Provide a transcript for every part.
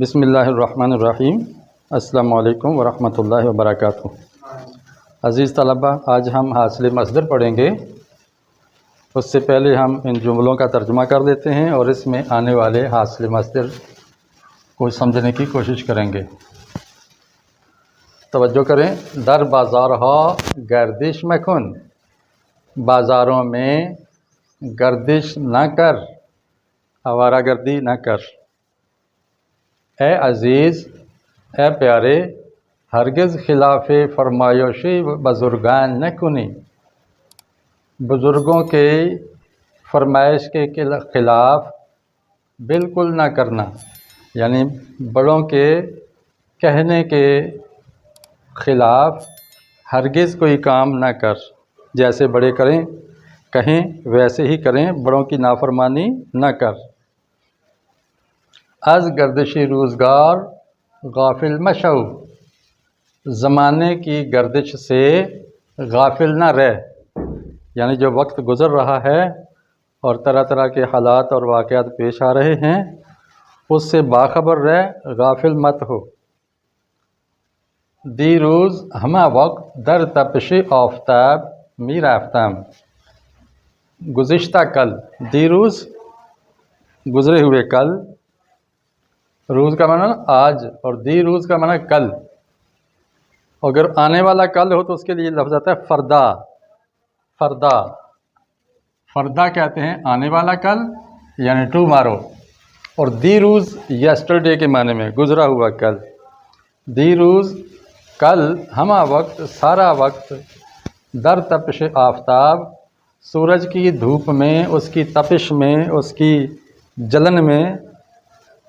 بسم اللہ الرحمن الرحیم۔ السلام علیکم ورحمۃ اللہ وبرکاتہ۔ عزیز طلبہ، آج ہم حاصل مصدر پڑھیں گے۔ اس سے پہلے ہم ان جملوں کا ترجمہ کر دیتے ہیں اور اس میں آنے والے حاصل مصدر کو سمجھنے کی کوشش کریں گے۔ توجہ کریں۔ در بازارہا گردش مکن، بازاروں میں گردش نہ کر، آوارہ گردی نہ کر۔ اے عزیز، اے پیارے، ہرگز خلاف فرمایشی بزرگان نہ کنی، بزرگوں کے فرمائش کے خلاف بالکل نہ کرنا، یعنی بڑوں کے کہنے کے خلاف ہرگز کوئی کام نہ کر۔ جیسے بڑے کہیں ویسے ہی کریں، بڑوں کی نافرمانی نہ کر۔ از گردشی روزگار غافل مشو، زمانے کی گردش سے غافل نہ رہ، یعنی جو وقت گزر رہا ہے اور طرح طرح کے حالات اور واقعات پیش آ رہے ہیں، اس سے باخبر رہ، غافل مت ہو۔ دی روز ہمہ وقت در تپش آفتاب می رفتم، گزشتہ کل، دی روز گزرے ہوئے کل، روز کا معنی آج اور دی روز کا معنی کل۔ اگر آنے والا کل ہو تو اس کے لیے لفظ آتا ہے فردا۔ فردا فردا کہتے ہیں آنے والا کل، یعنی ٹومارو۔ اور دی روز یسٹرڈے کے معنی میں گزرا ہوا کل۔ دی روز کل، ہمہ وقت سارا وقت، در تپش آفتاب سورج کی دھوپ میں، اس کی تپش میں، اس کی جلن میں،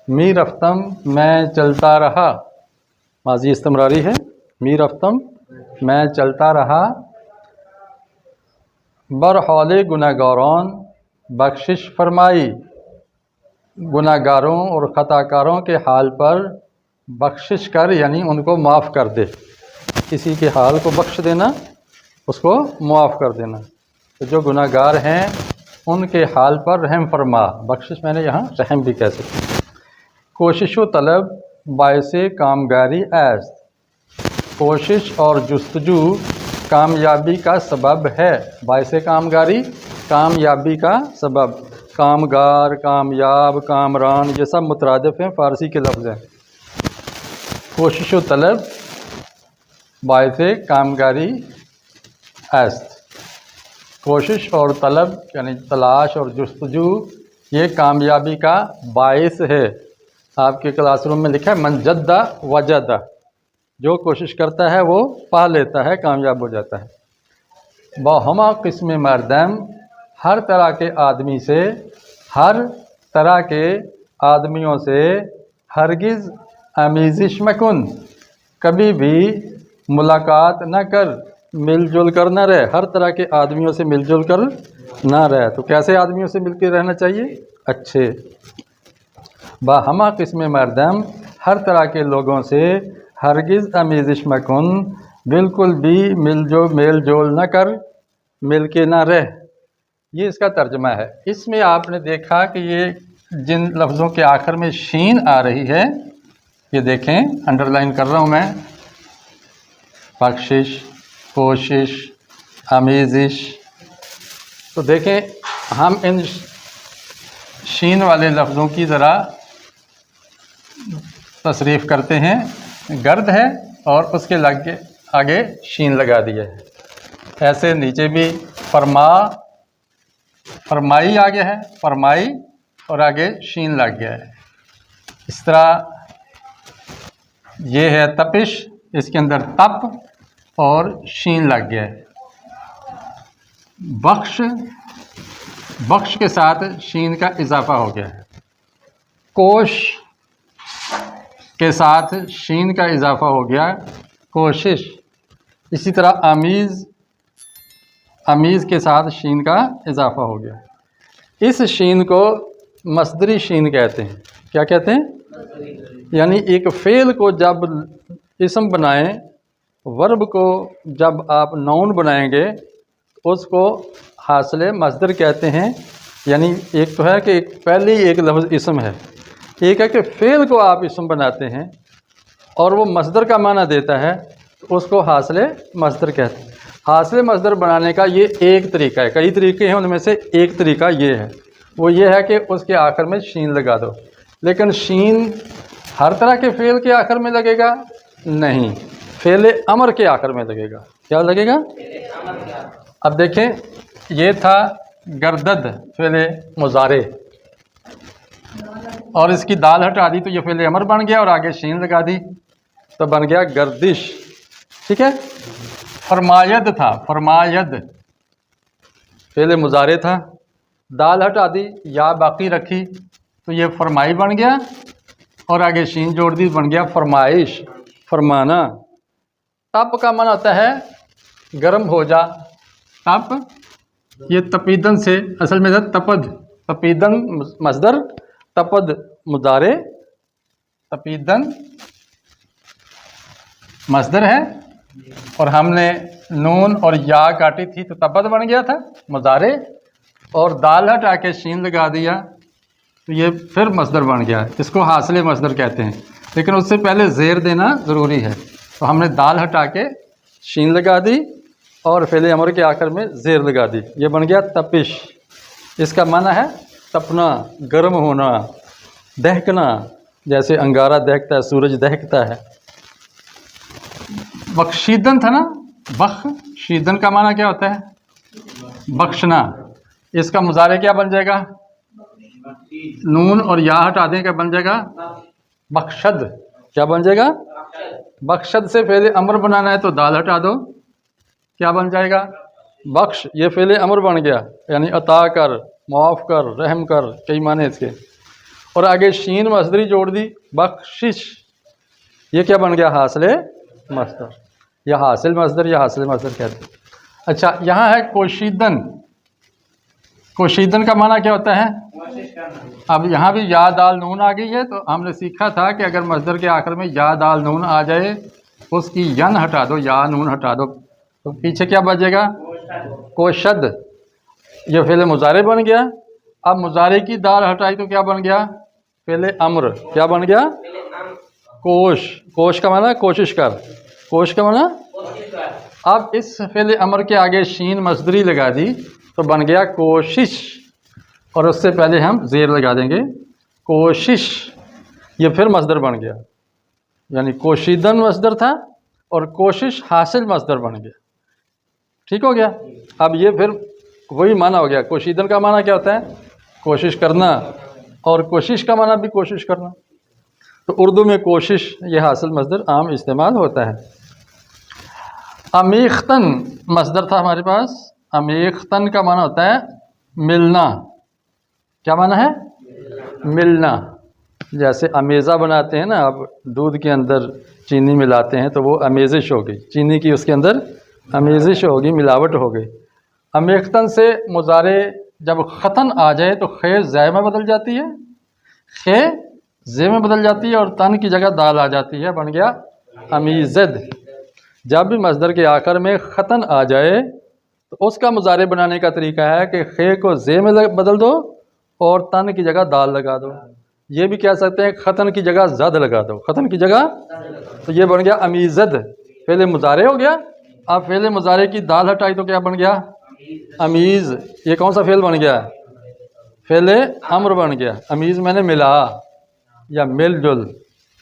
می رفتم میں چلتا رہا، ماضی استمراری ہے، می رفتم میں چلتا رہا، برحال گناہگاران بخشش فرمائی، گناہگاروں اور خطا کاروں کے حال پر بخشش کر، یعنی ان کو معاف کر دے۔ کسی کے حال کو بخش دینا، اس کو معاف کر دینا۔ تو جو گناہگار ہیں ان کے حال پر رحم فرما، بخشش میں نے یہاں رحم بھی کہہ سکتے ہیں۔ کوشش و طلب باعث کامگاری است، کوشش اور جستجو کامیابی کا سبب ہے۔ باعث کامگاری، کامیابی کا سبب۔ کامگار، کامیاب، کامران، یہ سب مترادف ہیں، فارسی کے لفظ ہیں۔ کوشش و طلب باعث کامگاری است، کوشش اور طلب یعنی تلاش اور جستجو یہ کامیابی کا باعث ہے۔ آپ کے کلاس روم میں لکھا ہے من جدہ وجدہ، جو کوشش کرتا ہے وہ پا لیتا ہے، کامیاب ہو جاتا ہے۔ با ہما قسم مردم، ہر طرح کے آدمی سے، ہر طرح کے آدمیوں سے، ہرگز آمیزش مکن، کبھی بھی ملاقات نہ کر، مل جل کر نہ رہ، ہر طرح کے آدمیوں سے مل جل کر نہ رہ۔ تو کیسے آدمیوں سے مل کے رہنا چاہیے؟ اچھے۔ با ہما قسم مردم، ہر طرح کے لوگوں سے، ہرگز آمیزش مکن، بالکل بھی میل جول نہ کر، مل کے نہ رہ۔ یہ اس کا ترجمہ ہے۔ اس میں آپ نے دیکھا کہ یہ جن لفظوں کے آخر میں شین آ رہی ہے، یہ دیکھیں انڈر لائن کر رہا ہوں میں، بخشش، کوشش، آمیزش۔ تو دیکھیں ہم ان شین والے لفظوں کی ذرا تصریف کرتے ہیں۔ گرد ہے اور اس کے آگے شین لگا دیا ہے۔ ایسے نیچے بھی فرمائی آگے ہے، فرمائی اور آگے شین لگ گیا ہے۔ اس طرح یہ ہے تپش، اس کے اندر تپ اور شین لگ گیا ہے۔ بخش کے ساتھ شین کا اضافہ ہو گیا ہے۔ کوش کے ساتھ شین کا اضافہ ہو گیا، کوشش۔ اسی طرح امیز کے ساتھ شین کا اضافہ ہو گیا۔ اس شین کو مصدری شین کہتے ہیں۔ کیا کہتے ہیں؟ یعنی ایک فعل کو جب اسم بنائیں، ورب کو جب آپ نون بنائیں گے، اس کو حاصل مصدر کہتے ہیں۔ یعنی ایک تو ہے کہ پہلے ہی ایک لفظ اسم ہے، ایک ہے کہ فعل کو آپ اسم بناتے ہیں اور وہ مصدر کا معنی دیتا ہے تو اس کو حاصل مصدر کہتے ہیں۔ حاصل مصدر بنانے کا یہ ایک طریقہ ہے، کئی طریقے ہیں، ان میں سے ایک طریقہ یہ ہے، وہ یہ ہے کہ اس کے آخر میں شین لگا دو۔ لیکن شین ہر طرح کے فعل کے آخر میں لگے گا نہیں، فعل امر کے آخر میں لگے گا۔ کیا لگے گا؟ اب دیکھیں، یہ تھا گردد فعل مضارع، اور اس کی دال ہٹا دی تو یہ فعل امر بن گیا، اور آگے شین لگا دی تو بن گیا گردش۔ ٹھیک ہے؟ فرماید تھا، فرماید فعل مضارع تھا، دال ہٹا دی یا باقی رکھی تو یہ فرمائی بن گیا، اور آگے شین جوڑ دی بن گیا فرمائش، فرمانا۔ تپ کا معنی ہوتا ہے گرم ہو جا، تپ یہ تپیدن سے اصل میں تپد، تپیدن مصدر، تپد مضارع، تپیدن مصدر ہے، اور ہم نے نون اور یا کاٹی تھی تو تپد بن گیا تھا مضارع، اور دال ہٹا کے شین لگا دیا تو یہ پھر مصدر بن گیا۔ اس کو حاصل مصدر کہتے ہیں، لیکن اس سے پہلے زیر دینا ضروری ہے، تو ہم نے دال ہٹا کے شین لگا دی اور فعل امر کے آخر میں زیر لگا دی، یہ بن گیا تپش۔ اس کا معنی ہے تپنا، گرم ہونا، دہکنا، جیسے انگارہ دہکتا ہے، سورج دہکتا ہے۔ بخشیدن تھا نا، بخشیدن کا معنی کیا ہوتا ہے؟ بخشنا۔ اس کا مضارع کیا بن جائے گا؟ نون اور یا ہٹا دیں، کیا بن جائے گا؟ بخشد۔ کیا بن جائے گا؟ بخشد سے فعل امر بنانا ہے تو دال ہٹا دو، کیا بن جائے گا؟ بخش۔ یہ فعل امر بن گیا، یعنی عطا کر، معاف کر، رحم کر، کئی معنی اس کے، اور آگے شین مصدری جوڑ دی بخشش، یہ کیا بن گیا؟ حاصل مصدر، یا حاصل مصدر یا حاصل مصدر کہتے ہیں۔ اچھا، یہاں ہے کوشیدن۔ کوشیدن کا معنی کیا ہوتا ہے؟ اب یہاں بھی یا دال نون آ گئی ہے، تو ہم نے سیکھا تھا کہ اگر مصدر کے آخر میں یا دال نون آ جائے، اس کی ین ہٹا دو، یا نون ہٹا دو، تو پیچھے کیا بچے گا؟ کوشد۔ یہ فعل مضارع بن گیا۔ اب مضارع کی دال ہٹائی تو کیا بن گیا؟ فعل امر۔ کیا بن گیا؟ کوش۔ کوش کا معنی کوشش کر، کوش کا معنی۔ اب اس فعل امر کے آگے شین مصدری لگا دی تو بن گیا کوشش، اور اس سے پہلے ہم زیر لگا دیں گے کوشش، یہ پھر مصدر بن گیا، یعنی کوشیدن مصدر تھا اور کوشش حاصل مصدر بن گیا۔ ٹھیک ہو گیا؟ اب یہ پھر وہی معنی ہو گیا۔ کوشیدن کا معنی کیا ہوتا ہے؟ کوشش کرنا، اور کوشش کا معنی بھی کوشش کرنا، تو اردو میں کوشش یہ حاصل مصدر عام استعمال ہوتا ہے۔ امیختن مصدر تھا ہمارے پاس، امیختن کا معنی ہوتا ہے ملنا۔ کیا معنی ہے؟ ملنا۔ جیسے امیزہ بناتے ہیں نا آپ، دودھ کے اندر چینی ملاتے ہیں تو وہ امیزش ہوگی، چینی کی اس کے اندر امیزش ہوگی، ملاوٹ ہو گئی۔ امیختن سے مضارع جب ختن آ جائے تو خے زے میں بدل جاتی ہے، خے زے میں بدل جاتی ہے، اور تن کی جگہ دال آ جاتی ہے، بن گیا امیزد۔ جب بھی مصدر کے آخر میں ختن آ جائے تو اس کا مضارع بنانے کا طریقہ ہے کہ خے کو زے میں بدل دو اور تن کی جگہ دال لگا دو۔ یہ بھی کہہ سکتے ہیں ختن کی جگہ زد لگا دو، ختن کی جگہ، تو یہ بن گیا امیزد، فعل مضارع ہو گیا۔ اب فعل مضارع کی دال ہٹائی تو کیا بن گیا؟ امیز۔ یہ کون سا فعل بن گیا؟ فعل امر بن گیا۔ امیز میں نے ملا یا مل جل،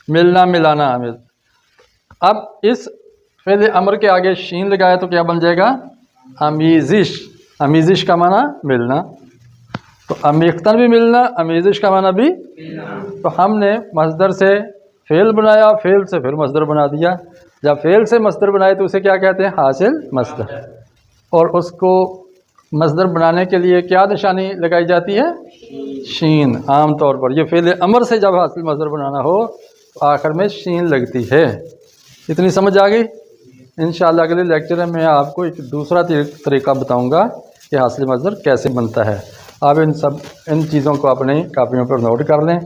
ملنا ملانا امیز۔ اب اس فعل امر کے آگے شین لگایا تو کیا بن جائے گا؟ امیزش۔ امیزش کا معنی ملنا، تو امیختن بھی ملنا، امیزش کا معنی بھی۔ تو ہم نے مصدر سے فعل بنایا، فعل سے پھر مصدر بنا دیا۔ جب فعل سے مصدر بنائے تو اسے کیا کہتے ہیں؟ حاصل مصدر۔ اور اس کو مصدر بنانے کے لیے کیا نشانی لگائی جاتی ہے؟ شین۔ عام طور پر یہ فعل امر سے جب حاصل مصدر بنانا ہو تو آخر میں شین لگتی ہے۔ اتنی سمجھ آ گئی؟ انشاءاللہ اگلے لیکچر میں آپ کو ایک دوسرا طریقہ بتاؤں گا کہ حاصل مصدر کیسے بنتا ہے۔ آپ ان چیزوں کو اپنی کاپیوں پر نوٹ کر لیں،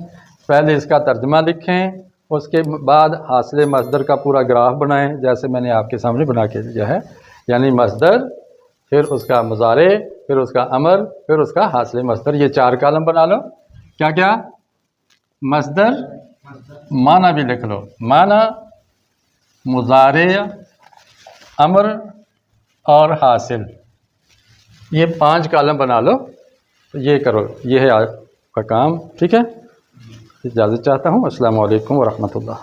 پہلے اس کا ترجمہ لکھیں، اس کے بعد حاصل مصدر کا پورا گراف بنائیں جیسے میں نے آپ کے سامنے بنا کے دیا ہے، یعنی مصدر، پھر اس کا مضارع، پھر اس کا امر، پھر اس کا حاصل مصدر، یہ 4 کالم بنا لو۔ کیا کیا؟ مصدر معنی بھی لکھ لو، معنی مضارع، امر اور حاصل، یہ 5 کالم بنا لو، یہ کرو، یہ ہے آپ کا کام، ٹھیک ہے؟ اجازت چاہتا ہوں، السلام علیکم ورحمۃ اللہ۔